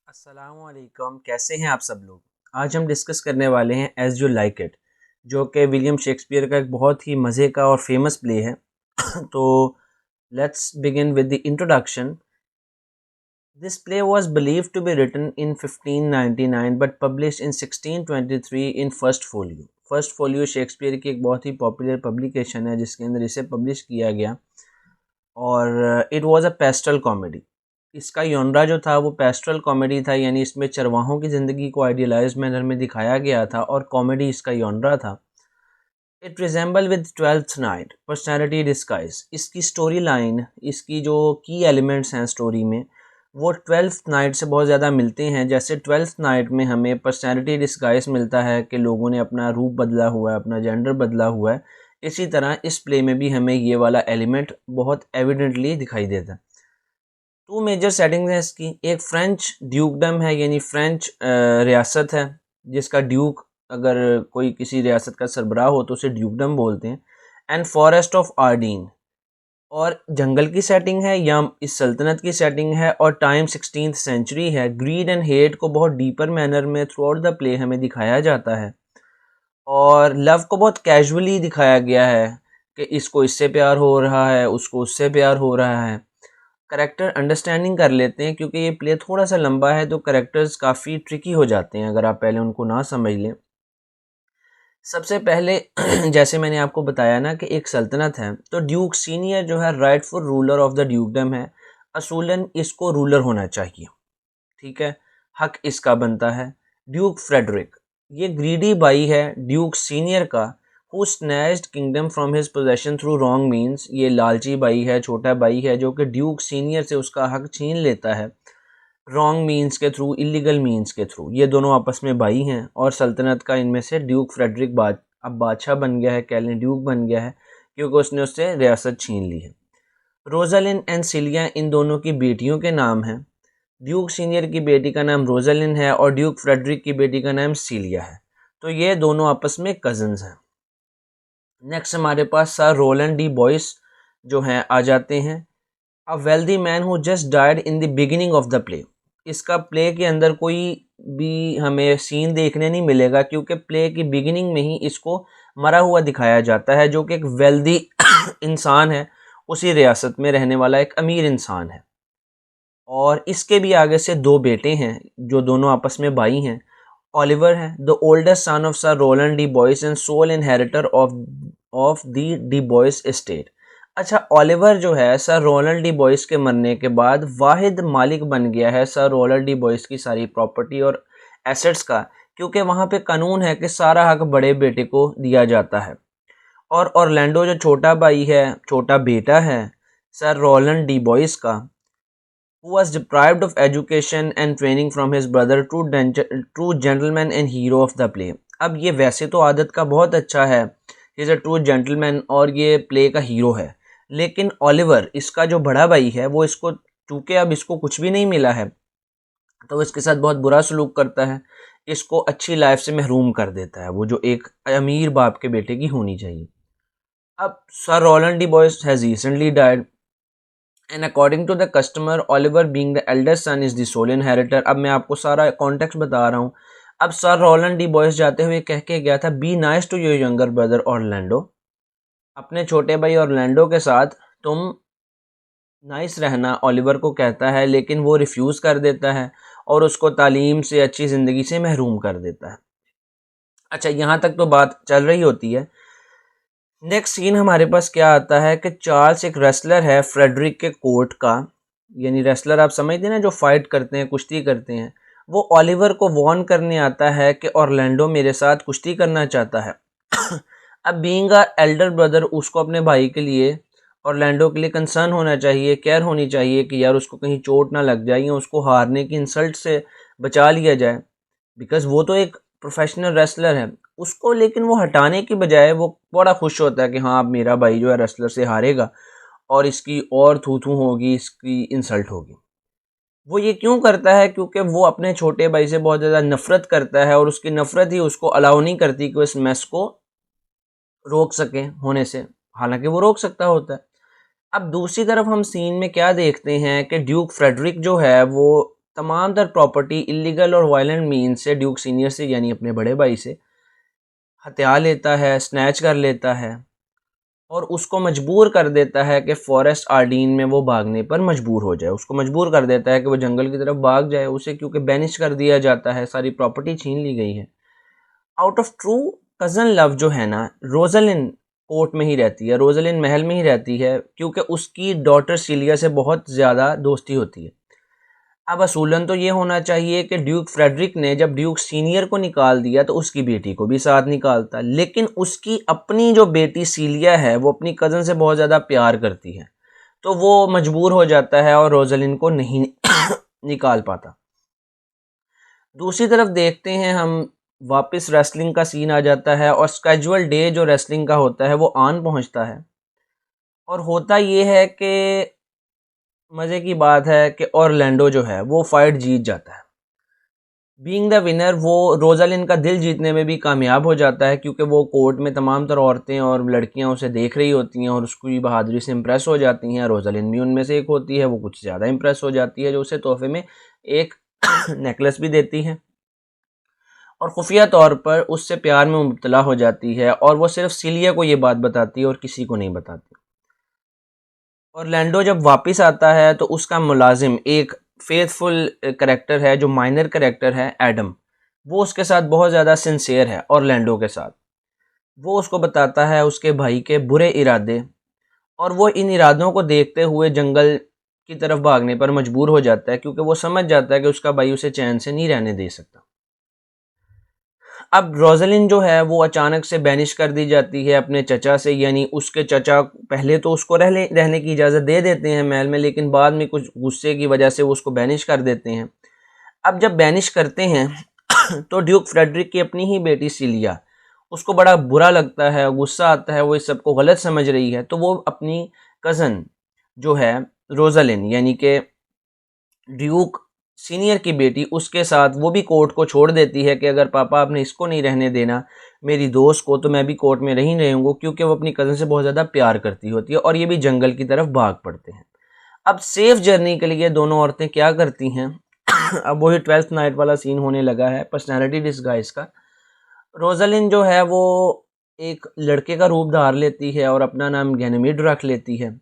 अस्सलामुअलैकुम, कैसे हैं आप सब लोग। आज हम डिस्कस करने वाले हैं एज यू लाइक इट, जो कि विलियम शेक्सपियर का एक बहुत ही मज़े का और फेमस प्ले है। तो let's begin with the introduction. This play was believed to be written in 1599 but published in 1623 in first folio. First folio Shakespeare की एक बहुत ही पॉपुलर पब्लिकेशन है जिसके अंदर इसे पब्लिश किया गया, और it was a pastel comedy. इसका यॉनरा जो था वो पेस्टल कॉमेडी था, यानी इसमें चरवाहों की ज़िंदगी को आइडियलाइज्ड मैनर में दिखाया गया था और कॉमेडी इसका यॉनरा था। It resemble with twelfth night personality disguise. इसकी स्टोरी लाइन, इसकी जो की एलिमेंट्स हैं स्टोरी में, वो ट्वेल्थ नाइट से बहुत ज़्यादा मिलते हैं। जैसे ट्वेल्थ नाइट में हमें पर्सनैलिटी डिस्गाइज मिलता है कि लोगों ने अपना रूप बदला हुआ है, अपना जेंडर बदला हुआ है, इसी तरह इस प्ले में भी हमें ये वाला एलिमेंट बहुत एविडेंटली दिखाई देता है। टू मेजर सेटिंग्स हैं इसकी। एक फ्रेंच ड्यूकडम है, यानी फ्रेंच रियासत है जिसका ड्यूक, अगर कोई किसी रियासत का सरबराह हो तो उसे ड्यूकडम बोलते हैं। एंड फॉरेस्ट ऑफ आर्डीन, और जंगल की सेटिंग है या इस सल्तनत की सेटिंग है, और टाइम 16th सेंचुरी है। ग्रीड एंड हेट को बहुत डीपर मैनर में थ्रू आउट द प्ले हमें दिखाया जाता है, और लव को बहुत कैजुअली दिखाया गया है कि इसको इससे प्यार हो रहा है, उसको उससे प्यार हो रहा है। करेक्टर अंडरस्टैंडिंग कर लेते हैं, क्योंकि ये प्ले थोड़ा सा लंबा है तो करेक्टर्स काफ़ी ट्रिकी हो जाते हैं अगर आप पहले उनको ना समझ लें। सबसे पहले जैसे मैंने आपको बताया ना कि एक सल्तनत है, तो ड्यूक सीनियर जो है राइटफुल रूलर ऑफ द ड्यूकडम है। असूलन इसको रूलर होना चाहिए, ठीक है, हक इसका बनता है। ड्यूक फ्रेडरिक, ये ग्रीडी भाई है ड्यूक सीनियर का, who snatched kingdom from his possession through wrong means. ये लालची भाई है, छोटा भाई है, जो कि ड्यूक सीनियर से उसका हक छीन लेता है रॉन्ग मीन्स के थ्रू, इलीगल मीन्स के थ्रू। ये दोनों आपस में भाई हैं, और सल्तनत का इनमें से ड्यूक फ्रेडरिक अब बादशाह बन गया है, कैलिन ड्यूक बन गया है, क्योंकि उसने उससे रियासत छीन ली है। रोजालिन एंड सिलिया इन दोनों की बेटियों के नाम हैं। ड्यूक सीनियर की बेटी का नाम रोजालिन है और ड्यूक फ्रेडरिक की बेटी का नाम सीलिया है। तो ये दोनों आपस में कजन्स हैं। नेक्स्ट हमारे पास सर रोलैंड डी बॉयस जो हैं आ जाते हैं। A wealthy man who just died in the beginning of the play. इसका प्ले के अंदर कोई भी हमें सीन देखने नहीं मिलेगा, क्योंकि प्ले की बिगिनिंग में ही इसको मरा हुआ दिखाया जाता है, जो कि एक वेल्दी इंसान है, उसी रियासत में रहने वाला एक अमीर इंसान है। और इसके भी आगे से दो बेटे हैं जो दोनों आपस में भाई हैं। ओलिवर है the oldest son of sir Rowland de Boys and sole inheritor of the de Boys estate. अच्छा, ओलिवर जो है सर रोलैंड डी बॉयस के मरने के बाद वाहिद मालिक बन गया है सर रोलैंड डी बॉयस की सारी प्रॉपर्टी और एसेट्स का, क्योंकि वहाँ पे कानून है कि सारा हक बड़े बेटे को दिया जाता है। और ऑरलैंडो जो छोटा भाई है, छोटा बेटा है सर रोलैंड डी बॉयस का, who was deprived of education and training from his brother, true gentleman and hero of the play। अब ये वैसे तो आदत का बहुत अच्छा है, इज़ अ ट्रू जेंटलमैन और ये प्ले का हीरो है, लेकिन ओलिवर इसका जो बड़ा भाई है वो इसको, चूँकि अब इसको कुछ भी नहीं मिला है, तो इसके साथ बहुत बुरा सलूक करता है, इसको अच्छी लाइफ से महरूम कर देता है, वो जो एक अमीर बाप के बेटे की होनी चाहिए। अब sir Rowland de Boys has recently died and according to the customer Oliver being the eldest son is the sole inheritor. अब मैं आपको सारा कॉन्टेक्स्ट बता रहा हूँ। अब सर रोलैंड डी बॉयस जाते हुए कह के गया था, be nice to your younger brother Orlando. अपने छोटे भाई ऑरलैंडो के साथ तुम नाइस रहना, ओलिवर को कहता है, लेकिन वो रिफ्यूज़ कर देता है और उसको तालीम से, अच्छी ज़िंदगी से महरूम कर देता है। अच्छा, यहाँ तक तो बात चल रही होती है। नेक्स्ट सीन हमारे पास क्या आता है कि चार्ल्स एक रेसलर है फ्रेडरिक के कोर्ट का, यानी रेसलर आप समझते हैं ना, जो फाइट करते हैं, कुश्ती करते हैं। वो ओलिवर को वार्न करने आता है कि ऑरलैंडो मेरे साथ कुश्ती करना चाहता है। अब बीइंग अ एल्डर ब्रदर, उसको अपने भाई के लिए, ऑरलैंडो के लिए कंसर्न होना चाहिए, केयर होनी चाहिए कि यार उसको कहीं चोट ना लग जाए या उसको हारने की इंसल्ट से बचा लिया जाए, बिकॉज़ वो तो एक प्रोफेशनल रेसलर है। उसको लेकिन वो हटाने की बजाय वो बड़ा खुश होता है कि हाँ, अब मेरा भाई जो है रेसलर से हारेगा और इसकी और थू-थू होगी, इसकी इंसल्ट होगी। वो ये क्यों करता है? क्योंकि वो अपने छोटे भाई से बहुत ज़्यादा नफ़रत करता है, और उसकी नफ़रत ही उसको अलाउ नहीं करती कि वो इस मैस को रोक सके होने से, हालाँकि वो रोक सकता होता है। अब दूसरी तरफ हम सीन में क्या देखते हैं कि ड्यूक फ्रेडरिक जो है वो तमाम तर प्रॉपर्टी इलीगल और वायलेंट मीन्स से ड्यूक सीनियर से यानी अपने बड़े भाई से हत्या लेता है, स्नैच कर लेता है और उसको मजबूर कर देता है कि फॉरेस्ट आर्डीन में वो भागने पर मजबूर हो जाए। उसको मजबूर कर देता है कि वो जंगल की तरफ भाग जाए। उसे क्योंकि बैनिश कर दिया जाता है, सारी प्रॉपर्टी छीन ली गई है। Out of true cousin love जो है ना, रोज़लिन कोर्ट में ही रहती है, रोज़लिन महल में ही रहती है क्योंकि उसकी डॉटर सिलिया से बहुत ज़्यादा दोस्ती होती है। अब असूलन तो ये होना चाहिए कि ड्यूक फ्रेडरिक ने जब ड्यूक सीनियर को निकाल दिया तो उसकी बेटी को भी साथ निकालता, लेकिन उसकी अपनी जो बेटी सीलिया है वो अपनी कज़न से बहुत ज़्यादा प्यार करती है, तो वो मजबूर हो जाता है और रोज़लिन को नहीं निकाल पाता। दूसरी तरफ देखते हैं हम, वापस रेसलिंग का सीन आ जाता है और स्केजुअल डे जो रेसलिंग का होता है वो आन पहुंचता है। और होता ये है कि मज़े की बात है कि ऑरलैंडो जो है वो फाइट जीत जाता है। बीइंग द विनर वो रोज़ालिन का दिल जीतने में भी कामयाब हो जाता है क्योंकि वो कोर्ट में तमाम तर औरतें और लड़कियां उसे देख रही होती हैं और उसकी बहादुरी से इम्प्रेस हो जाती हैं। रोज़ालिन भी उनमें से एक होती है, वो कुछ ज़्यादा इम्प्रेस हो जाती है, जो उसे तोहफे में एक नेकलेस भी देती है और खुफिया तौर पर उससे प्यार में मुब्तला हो जाती है और वो सिर्फ सिलिया को ये बात बताती है और किसी को नहीं बताती। और लैंडो जब वापस आता है तो उसका मुलाजिम एक फेथफुल करेक्टर है, जो माइनर करेक्टर है एडम, वो उसके साथ बहुत ज़्यादा सिंसियर है। और लैंडो के साथ वो उसको बताता है उसके भाई के बुरे इरादे और वो इन इरादों को देखते हुए जंगल की तरफ भागने पर मजबूर हो जाता है क्योंकि वो समझ जाता है कि उसका भाई उसे चैन से नहीं रहने दे सकता। अब रोज़लिन जो है वो अचानक से बैनिश कर दी जाती है अपने चचा से, यानी उसके चचा पहले तो उसको रहने की इजाज़त दे देते हैं महल में, लेकिन बाद में कुछ गुस्से की वजह से वो उसको बैनिश कर देते हैं। अब जब बैनिश करते हैं तो ड्यूक फ्रेडरिक की अपनी ही बेटी सिलिया, उसको बड़ा बुरा लगता है, गुस्सा आता है, वो इस सबको गलत समझ रही है, तो वो अपनी कज़न जो है रोज़लिन यानी कि ड्यूक सीनियर की बेटी, उसके साथ वो भी कोर्ट को छोड़ देती है कि अगर पापा आपने इसको नहीं रहने देना मेरी दोस्त को, तो मैं भी कोर्ट में नहीं रहूँगा, क्योंकि वो अपनी कज़न से बहुत ज़्यादा प्यार करती होती है। और ये भी जंगल की तरफ भाग पड़ते हैं। अब सेफ जर्नी के लिए दोनों औरतें क्या करती हैं अब वही 12th नाइट वाला सीन होने लगा है, पर्सनैलिटी डिस्गाइज का। रोज़लिन जो है वो एक लड़के का रूप धार लेती है और अपना नाम गैनेमिड रख लेती है।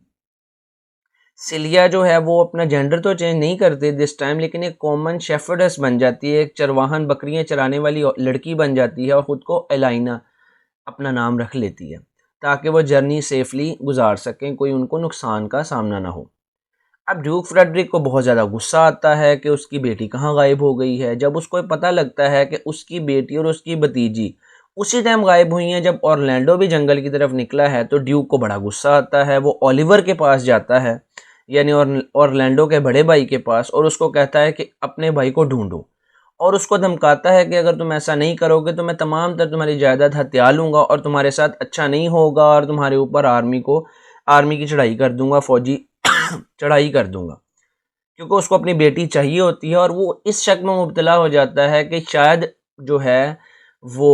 सिलिया जो है वो अपना जेंडर तो चेंज नहीं करती दिस टाइम, लेकिन एक कॉमन शेफर्डेस बन जाती है, एक चरवाहन बकरियां चराने वाली लड़की बन जाती है और ख़ुद को एलाइना अपना नाम रख लेती है ताकि वो जर्नी सेफली गुजार सकें, कोई उनको नुकसान का सामना ना हो। अब ड्यूक फ्रेडरिक को बहुत ज़्यादा गुस्सा आता है कि उसकी बेटी कहाँ गायब हो गई है। जब उसको पता लगता है कि उसकी बेटी और उसकी भतीजी उसी टाइम गायब हुई हैं जब ऑरलैंडो भी जंगल की तरफ निकला है, तो ड्यूक को बड़ा गुस्सा आता है। वो ओलिवर के पास जाता है, यानी ऑरलैंडो के बड़े भाई के पास, और उसको कहता है कि अपने भाई को ढूंढो, और उसको धमकाता है कि अगर तुम ऐसा नहीं करोगे तो मैं तमाम तर तुम्हारी जायदाद हथिया लूँगा और तुम्हारे साथ अच्छा नहीं होगा और तुम्हारे ऊपर आर्मी की चढ़ाई कर दूंगा, फौजी चढ़ाई कर दूंगा, क्योंकि उसको अपनी बेटी चाहिए होती है। और वो इस शक में मुब्तला हो जाता है कि शायद जो है वो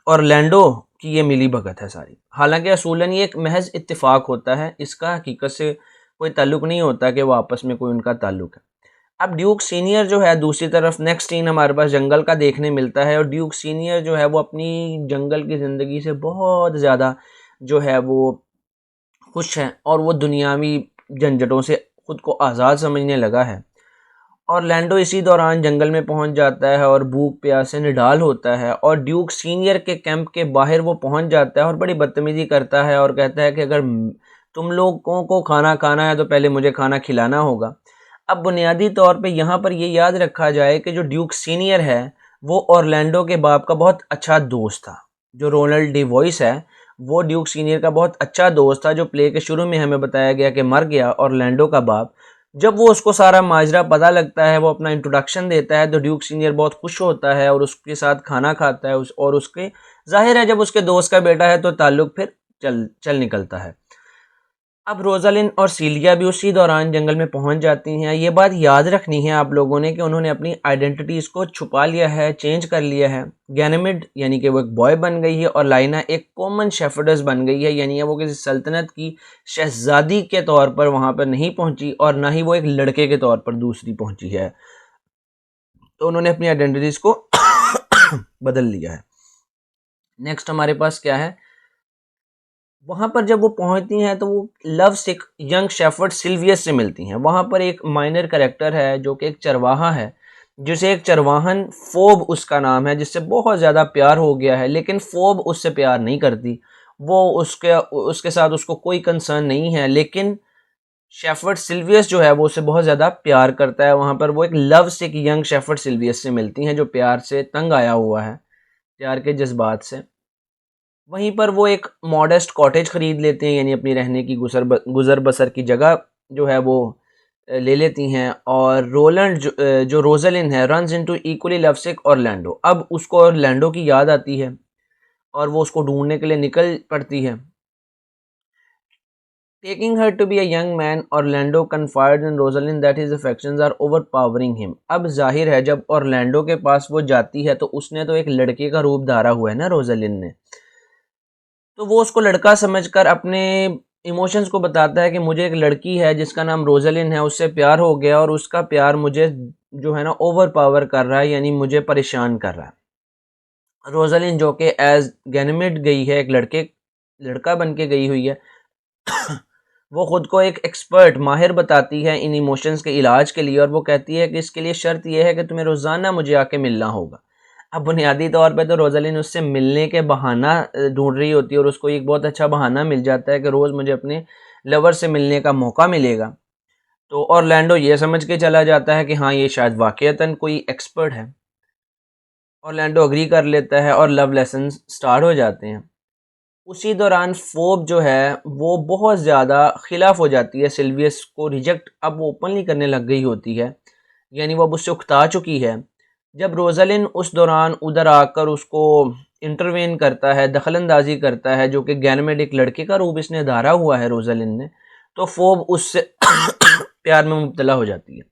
ऑरलैंडो की ये मिली भगत है सारी। हालांकि असूलन ये एक महज इत्तेफाक होता है, इसका हकीकत से कोई ताल्लुक़ नहीं होता कि वो आपस में कोई उनका ताल्लुक़ है। अब ड्यूक सीनियर जो है दूसरी तरफ नेक्स्ट सीन हमारे पास जंगल का देखने मिलता है, और ड्यूक सीनियर जो है वो अपनी जंगल की ज़िंदगी से बहुत ज़्यादा जो है वो खुश है और वो दुनियावी झंझटों से ख़ुद को आज़ाद समझने लगा है। और लैंडो इसी दौरान जंगल में पहुंच जाता है और भूख प्यास से निढाल होता है, और ड्यूक सीनियर के कैंप के बाहर वो पहुंच जाता है और बड़ी बदतमीज़ी करता है और कहता है कि अगर तुम लोगों को खाना खाना है तो पहले मुझे खाना खिलाना होगा। अब बुनियादी तौर पे यहाँ पर ये याद रखा जाए कि जो ड्यूक सीनियर है वो ऑरलैंडो के बाप का बहुत अच्छा दोस्त था। जो रोनाल्ड डी वॉइस है वो ड्यूक सीनियर का बहुत अच्छा दोस्त था, जो प्ले के शुरू में हमें बताया गया कि मर गया ऑरलैंडो का बाप। जब वो उसको सारा माजरा पता लगता है, वो अपना इंट्रोडक्शन देता है, तो ड्यूक सीनियर बहुत खुश होता है और उसके साथ खाना खाता है और उसके जाहिर है जब उसके दोस्त का बेटा है तो ताल्लुक़ फिर चल निकलता है। अब रोज़लिन और सीलिया भी उसी दौरान जंगल में पहुंच जाती हैं। ये बात याद रखनी है आप लोगों ने कि उन्होंने अपनी आइडेंटिटीज़ को छुपा लिया है, चेंज कर लिया है। गैनेमिड यानी कि वो एक बॉय बन गई है और लाइना एक कॉमन शेफर्डेस बन गई है, यानी वो किसी सल्तनत की शहजादी के तौर पर वहाँ पर नहीं पहुँची और ना ही वो एक लड़के के तौर पर दूसरी पहुँची है। तो उन्होंने अपनी आइडेंटिटीज़ को बदल लिया है। नेक्स्ट हमारे पास क्या है, वहाँ पर जब वो पहुँचती हैं तो वो लव सिक यंग शेफर्ड सिल्वियस से मिलती हैं। वहाँ पर एक माइनर कैरेक्टर है जो कि एक चरवाहा है, जिसे एक चरवाहन फोब उसका नाम है, जिससे बहुत ज़्यादा प्यार हो गया है, लेकिन फोब उससे प्यार नहीं करती। वो उसके उसके साथ उसको कोई कंसर्न नहीं है, लेकिन शेफर्ड सिल्वियस जो है वो उससे बहुत ज़्यादा प्यार करता है। वहाँ पर वो एक लव सिक यंग शेफर्ड सिल्वियस से मिलती हैं जो प्यार से तंग आया हुआ है, प्यार के जज्बात से। वहीं पर वो एक मॉडेस्ट कॉटेज ख़रीद लेते हैं, यानी अपनी रहने की गुज़र बसर की जगह जो है वो ले लेती हैं। और रोलैंड जो रोज़लिन है रन्स इनटू इक्वली लवसिक ऑरलैंडो। अब उसको ऑरलैंडो की याद आती है और वो उसको ढूंढने के लिए निकल पड़ती है। Taking her to be a young man, Orlando confides in Rosalind that his affections are overpowering him. अब जाहिर है जब ऑरलैंडो के पास वो जाती है तो उसने तो एक लड़के का रूप धारा हुआ है ना रोज़लिन ने, तो वो उसको लड़का समझकर अपने इमोशंस को बताता है कि मुझे एक लड़की है जिसका नाम रोज़लिन है, उससे प्यार हो गया और उसका प्यार मुझे जो है ना ओवर पावर कर रहा है, यानी मुझे परेशान कर रहा है। रोज़लिन जो कि एज गैनीमेड गई है, एक लड़का बन के गई हुई है, वो ख़ुद को एक एक्सपर्ट माहिर बताती है इन इमोशंस के इलाज के लिए, और वो कहती है कि इसके लिए शर्त यह है कि तुम्हें रोज़ाना मुझे आके मिलना होगा। अब बुनियादी तौर पे तो रोज़लिन उससे मिलने के बहाना ढूंढ रही होती है, और उसको एक बहुत अच्छा बहाना मिल जाता है कि रोज़ मुझे अपने लवर से मिलने का मौका मिलेगा। तो ऑरलैंडो ये समझ के चला जाता है कि हाँ ये शायद वाक़ईतन कोई एक्सपर्ट है। ऑरलैंडो अग्री कर लेता है और लव लेसन स्टार्ट हो जाते हैं। उसी दौरान फोब जो है वो बहुत ज़्यादा खिलाफ हो जाती है, सिल्वियस को रिजेक्ट अब वो ओपनली करने लग गई होती है, यानी वो अब उससे उकता चुकी है। जब रोज़लिन उस दौरान उधर आकर उसको इंटरवेन करता है, दखलंदाजी करता है, जो कि गैनमेड एक लड़के का रूप इसने धारा हुआ है रोज़लिन ने, तो फोब उससे प्यार में मुब्तला हो जाती है।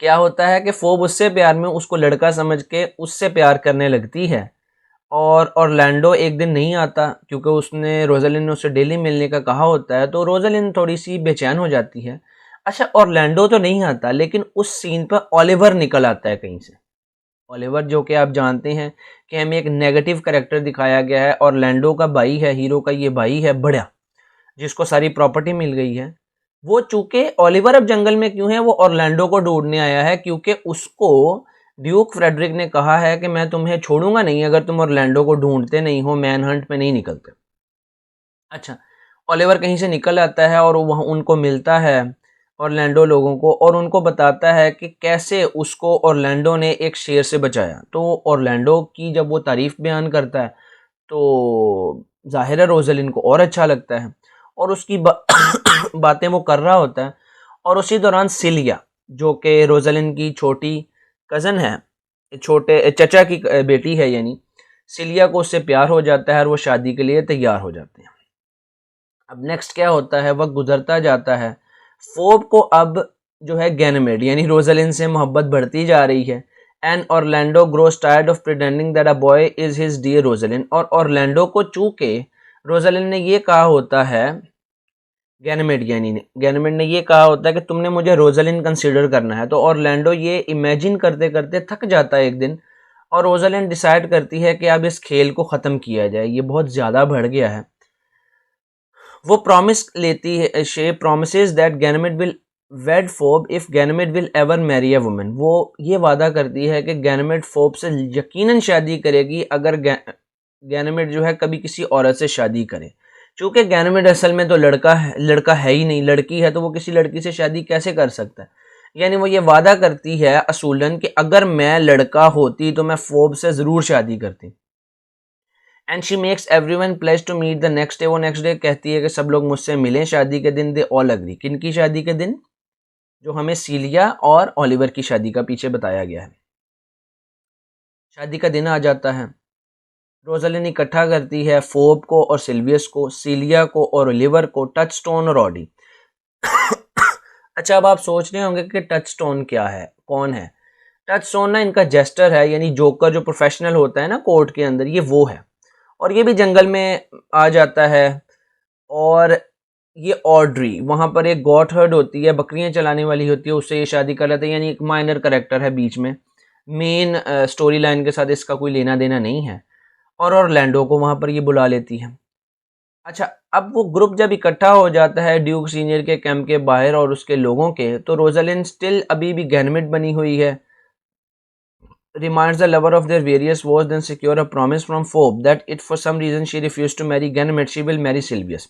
क्या होता है कि फोब उससे प्यार में उसको लड़का समझ के उससे प्यार करने लगती है, और ऑरलैंडो एक दिन नहीं आता क्योंकि उसने रोज़लिन ने उससे डेली मिलने का कहा होता है, तो रोज़लिन थोड़ी सी बेचैन हो जाती है। अच्छा, ऑरलैंडो तो नहीं आता, लेकिन उस सीन पर ओलिवर निकल आता है कहीं से। ओलिवर जो कि आप जानते हैं कि हमें एक नेगेटिव कैरेक्टर दिखाया गया है, ऑरलैंडो का भाई है, हीरो का ये भाई है बड़ा, जिसको सारी प्रॉपर्टी मिल गई है। वो चूंकि ओलिवर अब जंगल में क्यों है, वो ऑरलैंडो को ढूंढने आया है, क्योंकि उसको ड्यूक फ्रेडरिक ने कहा है कि मैं तुम्हें छोड़ूंगा नहीं अगर तुम ऑरलैंडो को ढूंढते नहीं हो, मैन हंट में नहीं निकलते। अच्छा, ओलिवर कहीं से निकल आता है और वहाँ उनको मिलता है, ऑरलैंडो लोगों को, और उनको बताता है कि कैसे उसको ऑरलैंडो ने एक शेर से बचाया। तो ऑरलैंडो की जब वो तारीफ़ बयान करता है तो ज़ाहिर है रोज़लिन को और अच्छा लगता है, और उसकी बातें वो कर रहा होता है। और उसी दौरान सिलिया जो कि रोज़लिन की छोटी कज़न है, छोटे चचा की बेटी है, यानी सिलिया को उससे प्यार हो जाता है और वो शादी के लिए तैयार हो जाते हैं। अब नेक्स्ट क्या होता है, वक्त गुजरता जाता है, फोब को अब जो है गैनमेड यानी रोज़लिन से मोहब्बत बढ़ती जा रही है, and Orlando grows tired of pretending that a boy is his dear Rosalind. और ऑरलैंडो को चूंकि रोज़लिन ने ये कहा होता है, गैनमेड ने ये कहा होता है कि तुमने मुझे रोज़लिन कंसीडर करना है, तो ऑरलैंडो ये इमेजिन करते करते थक जाता है एक दिन, और रोज़लिन डिसाइड करती है कि अब इस खेल को ख़त्म किया जाए, ये बहुत ज़्यादा बढ़ गया है। वो प्रॉमिस लेती है, she promises that Ganymede will wed Phoebe if Ganymede will ever marry a woman. वो ये वादा करती है कि गैनमेड फोब से यकीनन शादी करेगी अगर गैनमेड जो है कभी किसी औरत से शादी करे। चूँकि गैनमेड असल में तो लड़का है ही नहीं, लड़की है, तो वो किसी लड़की से शादी कैसे कर सकता है। यानी वो ये वादा करती है असूलन कि अगर मैं लड़का होती तो मैं फोब से ज़रूर शादी करती। And she makes everyone pledge to meet the next day. वो नेक्स्ट डे कहती है कि सब लोग मुझसे मिलें शादी के दिन। They all agree. किन की शादी के दिन? जो हमें सीलिया और ओलिवर की शादी का पीछे बताया गया है। शादी का दिन आ जाता है, रोज़लिन इकट्ठा करती है फोब को और सिल्वियस को, सीलिया को और ओलिवर को, टचस्टोन और ऑडी। अच्छा, अब आप सोच रहे होंगे कि टचस्टोन क्या है, कौन है? टचस्टोन ना इनका जेस्टर है, यानी जोकर जो प्रोफेशनल होता है ना कोर्ट के अंदर, ये वो है, और ये भी जंगल में आ जाता है। और ये ऑड्री, वहाँ पर एक गॉट हर्ड होती है, बकरियाँ चलाने वाली होती है, उससे ये शादी कर लेते हैं, यानी एक माइनर करेक्टर है बीच में, मेन स्टोरी लाइन के साथ इसका कोई लेना देना नहीं है। और ऑरलैंडो को वहाँ पर ये बुला लेती है। अच्छा, अब वो ग्रुप जब इकट्ठा हो जाता है ड्यूक सीनियर के कैंप के बाहर और उसके लोगों के, तो रोजालिंड स्टिल अभी भी गैनमेट बनी हुई है। Reminds the lover of their various wars, then secure a promise from Phoebe that if for some reason she refused to marry Ganymede, she will marry Sylvius.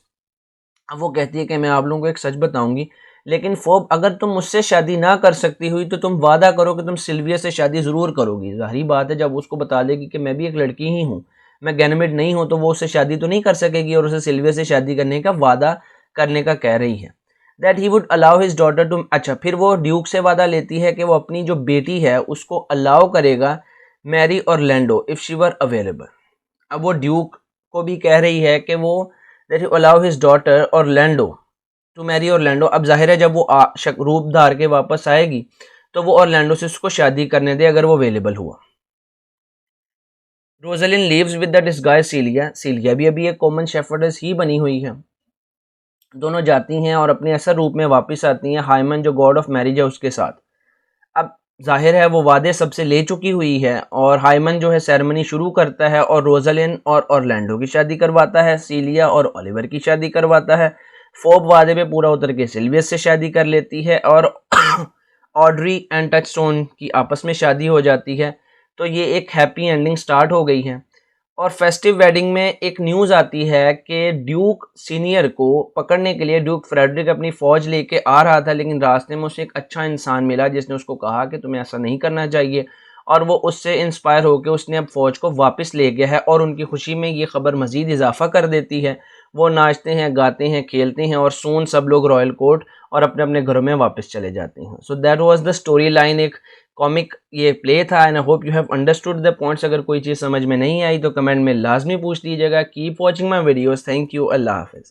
अब वो कहती है कि मैं आप लोगों को एक सच बताऊंगी, लेकिन फोब अगर तुम मुझसे शादी ना कर सकती हुई तो तुम वादा करो कि तुम सिल्विया से शादी ज़रूर करोगी। जाहिर बात है, जब उसको बता देगी कि मैं भी एक लड़की ही हूँ, मैं गैनमेड नहीं हूँ, तो वो उससे शादी तो नहीं कर सकेगी और उसे सिल्विया से शादी करने का वादा करने का कह रही है। That he would allow his daughter to, अच्छा फिर वो ड्यूक से वादा लेती है कि वो अपनी जो बेटी है उसको अलाउ करेगा marry Orlando if she were available. अब वो ड्यूक को भी कह रही है कि वो that he allow his daughter Orlando to marry Orlando. अब जाहिर है जब वो रूप धार के वापस आएगी तो वो ऑरलैंडो से उसको शादी करने दे अगर वो अवेलेबल हुआ। Rosalind leaves with the disguise Celia, Celia भी अभी एक कॉमन शेफर्डेस ही बनी हुई है। दोनों जाती हैं और अपने असल रूप में वापस आती हैं हाइमन जो गॉड ऑफ मैरिज है उसके साथ। अब जाहिर है वो वादे सबसे ले चुकी हुई है और हाइमन जो है सेरेमनी शुरू करता है और रोजलिन और ऑरलैंडो की शादी करवाता है, सीलिया और ओलिवर की शादी करवाता है। फोब वादे पे पूरा उतर के सिल्वियस से शादी कर लेती है और ऑड्री एंड टचस्टोन की आपस में शादी हो जाती है। तो ये एक हैप्पी एंडिंग स्टार्ट हो गई है। और फेस्टिव वेडिंग में एक न्यूज़ आती है कि ड्यूक सीनियर को पकड़ने के लिए ड्यूक फ्रेडरिक अपनी फ़ौज लेके आ रहा था, लेकिन रास्ते में उसे एक अच्छा इंसान मिला जिसने उसको कहा कि तुम्हें ऐसा नहीं करना चाहिए, और वो उससे इंस्पायर होकर उसने अब फ़ौज को वापस ले गया है। और उनकी खुशी में ये खबर मज़ीद इजाफा कर देती है। वो नाचते हैं, गाते हैं, खेलते हैं और सून सब लोग रॉयल कोर्ट और अपने अपने घरों में वापस चले जाते हैं। So that was the story line. एक कॉमिक ये प्ले था and I hope you have understood the points. अगर कोई चीज़ समझ में नहीं आई तो कमेंट में लाजमी पूछ लीजिएगा। Keep watching my videos. Thank you. अल्लाह हाफिज़।